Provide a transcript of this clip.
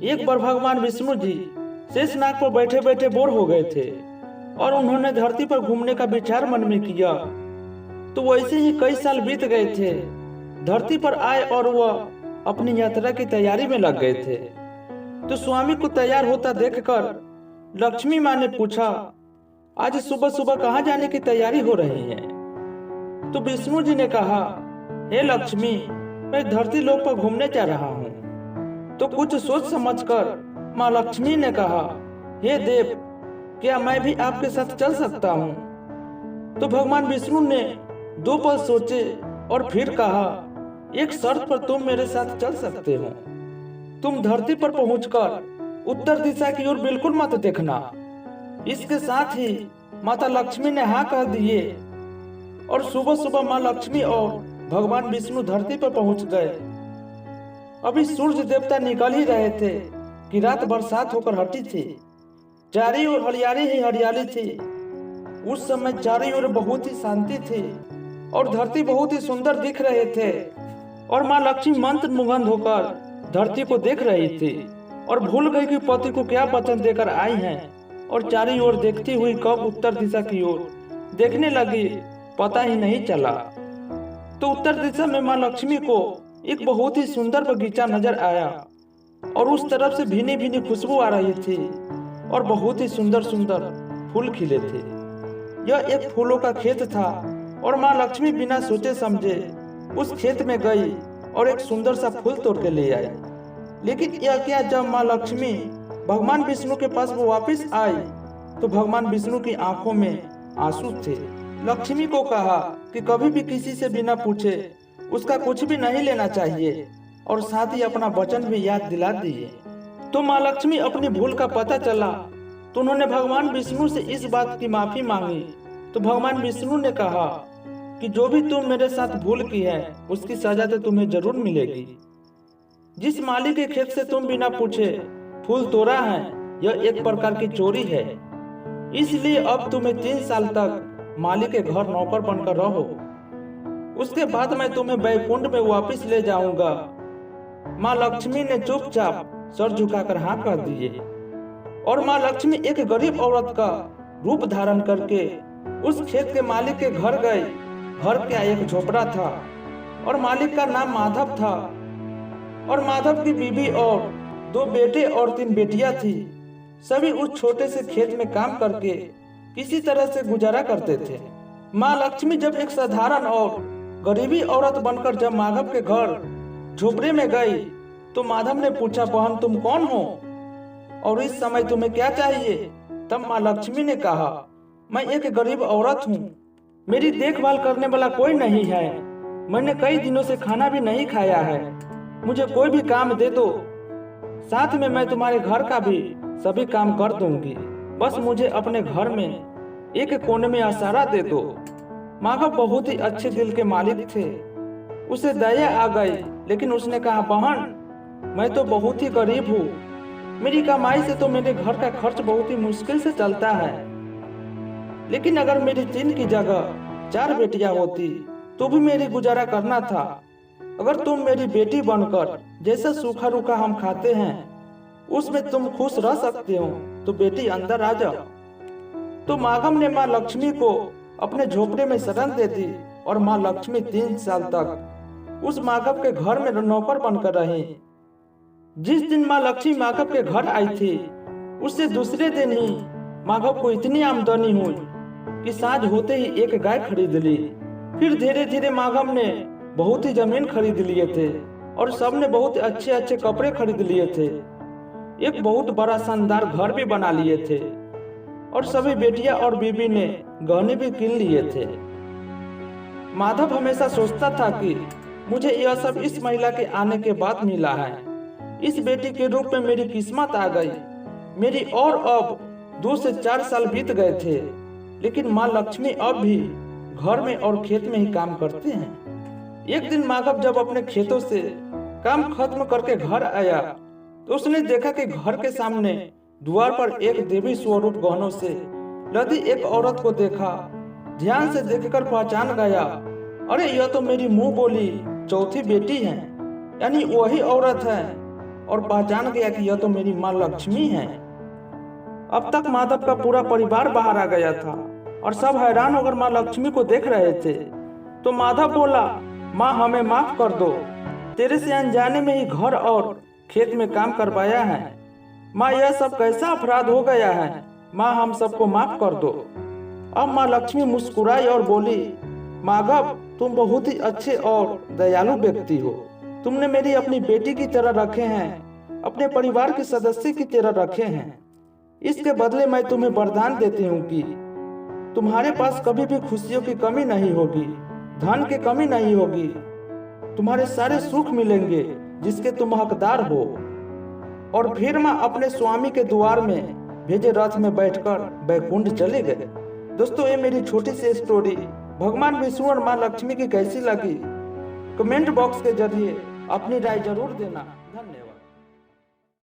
एक बार भगवान विष्णु जी शेषनाग पर बैठे बैठे बोर हो गए थे और उन्होंने धरती पर घूमने का विचार मन में किया। तो वैसे ही कई साल बीत गए थे। धरती पर आए और वह अपनी यात्रा की तैयारी में लग गए थे। तो स्वामी को तैयार होता देखकर लक्ष्मी माँ ने पूछा, आज सुबह सुबह कहाँ जाने की तैयारी हो रही है? तो विष्णु जी ने कहा, हे लक्ष्मी, मैं धरती लोक पर घूमने जा रहा हूँ। तो कुछ सोच समझकर माँ लक्ष्मी ने कहा, हे देव, क्या मैं भी आपके साथ चल सकता हूँ? तो भगवान विष्णु ने 2 पल सोचे और फिर कहा, एक शर्त पर तुम मेरे साथ चल सकते हो। तुम धरती पर पहुंचकर उत्तर दिशा की ओर बिल्कुल मत देखना। इसके साथ ही माता लक्ष्मी ने हाँ कह दिए और सुबह सुबह माँ लक्ष्मी और भगवान विष्णु धरती पर पहुंच गए। अभी सूर्य देवता निकल ही रहे थे कि रात बरसात होकर हटी थी। चारों ओर हरियाली ही हरियाली थी। उस समय चारों ओर बहुत ही शांति थी और धरती बहुत ही सुंदर दिख रहे थे। और माँ लक्ष्मी मंत्र मुग्ध होकर धरती को देख रही थी और भूल गई कि पति को क्या वचन देकर आई हैं। और चारों ओर देखती हुई कब उत्तर दिशा की ओर देखने लगी, पता ही नहीं चला। तो उत्तर दिशा में माँ लक्ष्मी को एक बहुत ही सुंदर बगीचा नजर आया और उस तरफ से भीनी भीनी खुशबू आ रही थी और बहुत ही सुंदर सुंदर फूल खिले थे। यह एक फूलों का खेत था और माँ लक्ष्मी बिना सोचे समझे उस खेत में गई और एक सुंदर सा फूल तोड़ के ले आई। लेकिन यह क्या, जब माँ लक्ष्मी भगवान विष्णु के पास वो वापस आई तो भगवान विष्णु की आंखों में आंसू थे। लक्ष्मी को कहा कि कभी भी किसी से बिना पूछे उसका कुछ भी नहीं लेना चाहिए और साथ ही अपना वचन भी याद दिला दिए। तो माँ लक्ष्मी अपनी भूल का पता चला तो उन्होंने भगवान विष्णु से इस बात की माफी मांगी। तो भगवान विष्णु ने कहा कि जो भी तुम मेरे साथ भूल की है उसकी सजा तो तुम्हें जरूर मिलेगी। जिस माली के खेत से तुम बिना पूछे फूल तोड़ा है, यह एक प्रकार की चोरी है। इसलिए अब तुम्हें 3 साल तक माली के घर नौकर बनकर रहो। उसके बाद मैं तुम्हें वैकुंठ में वापस ले जाऊंगा। माँ लक्ष्मी ने चुपचाप सर झुकाकर हाँ कह दिए और माँ लक्ष्मी एक गरीब औरत का रूप धारण करके उस खेत के मालिक के घर गए। घर का एक झोपड़ा था और मालिक का नाम माधव था और माधव की बीवी और 2 बेटे और 3 बेटियां थी। सभी उस छोटे से खेत में काम करके किसी तरह से गुजारा करते थे। माँ लक्ष्मी जब एक साधारण और गरीबी औरत बनकर जब माधव के घर झोपड़े में गई तो माधव ने पूछा, बहन तुम कौन हो और इस समय तुम्हें क्या चाहिए? तब माँ लक्ष्मी ने कहा, मैं एक गरीब औरत हूँ, मेरी देखभाल करने वाला कोई नहीं है। मैंने कई दिनों से खाना भी नहीं खाया है। मुझे कोई भी काम दे दो, साथ में मैं तुम्हारे घर का भी सभी काम कर दूंगी। बस मुझे अपने घर में एक कोने में आसरा दे दो। माधव बहुत ही अच्छे दिल के मालिक थे। उसे दया आ गई, लेकिन उसने कहा, बहन मैं तो बहुत ही गरीब हूँ। मेरी कमाई से तो मेरे घर का खर्च बहुत ही मुश्किल से चलता है। लेकिन अगर मेरी 3 की जगह 4 बेटियां होती तो भी मेरी गुजारा करना था। अगर तुम मेरी बेटी बनकर जैसा सूखा रूखा हम खाते हैं उसमें तुम खुश रह सकते हो तो बेटी अंदर आ जाओ। तो माधव ने माँ लक्ष्मी को अपने झोपड़े में शरण दे दी और माँ लक्ष्मी 3 साल तक उस माधव के घर में नौकर बनकर रही। जिस दिन माँ लक्ष्मी माधव के घर आई थी उससे दूसरे दिन ही माधव को इतनी आमदनी हुई कि साँझ होते ही एक गाय खरीद ली। फिर धीरे धीरे माधव ने बहुत ही जमीन खरीद लिए थे और सबने बहुत अच्छे अच्छे कपड़े खरीद लिए थे। एक बहुत बड़ा शानदार घर भी बना लिए थे और सभी बेटियां और बीबी ने गहने भी कीन लिए थे। माधव हमेशा सोचता था कि मुझे यह सब इस महिला के आने के बाद मिला है। इस बेटी के रूप में मेरी किस्मत आ गई मेरी। और अब 2 से 4 साल बीत गए थे, लेकिन माँ लक्ष्मी अब भी घर में और खेत में ही काम करते हैं। एक दिन माधव जब अपने खेतों से काम खत्म करके घर आया तो उसने देखा कि घर के सामने द्वार पर एक देवी स्वरूप गहनों से लदी एक औरत को देखा। ध्यान से देखकर पहचान गया, अरे यह तो मेरी मुंह बोली चौथी बेटी है, यानी वही औरत है। और पहचान गया कि यह तो मेरी माँ लक्ष्मी है। अब तक माधव का पूरा परिवार बाहर आ गया था और सब हैरान होकर माँ लक्ष्मी को देख रहे थे। तो माधव बोला, माँ हमें माफ कर दो, तेरे से अनजाने में ही घर और खेत में काम करवाया है। माँ यह सब कैसा अपराध हो गया है, माँ हम सबको माफ कर दो। अब माँ लक्ष्मी मुस्कुराई और बोली, माधव तुम बहुत ही अच्छे और दयालु व्यक्ति हो। तुमने मेरी अपनी बेटी की तरह रखे हैं, अपने परिवार के सदस्य की तरह रखे हैं। इसके बदले मैं तुम्हें वरदान देती हूँ कि तुम्हारे पास कभी भी खुशियों की कमी नहीं होगी, धन की कमी नहीं होगी, तुम्हारे सारे सुख मिलेंगे जिसके तुम हकदार हो। और फिर माँ अपने स्वामी के द्वार में भेजे रथ में बैठकर बैकुंठ चले गए। दोस्तों, ये मेरी छोटी सी स्टोरी भगवान विष्णु और माँ लक्ष्मी की कैसी लगी, कमेंट बॉक्स के जरिए अपनी राय जरूर देना।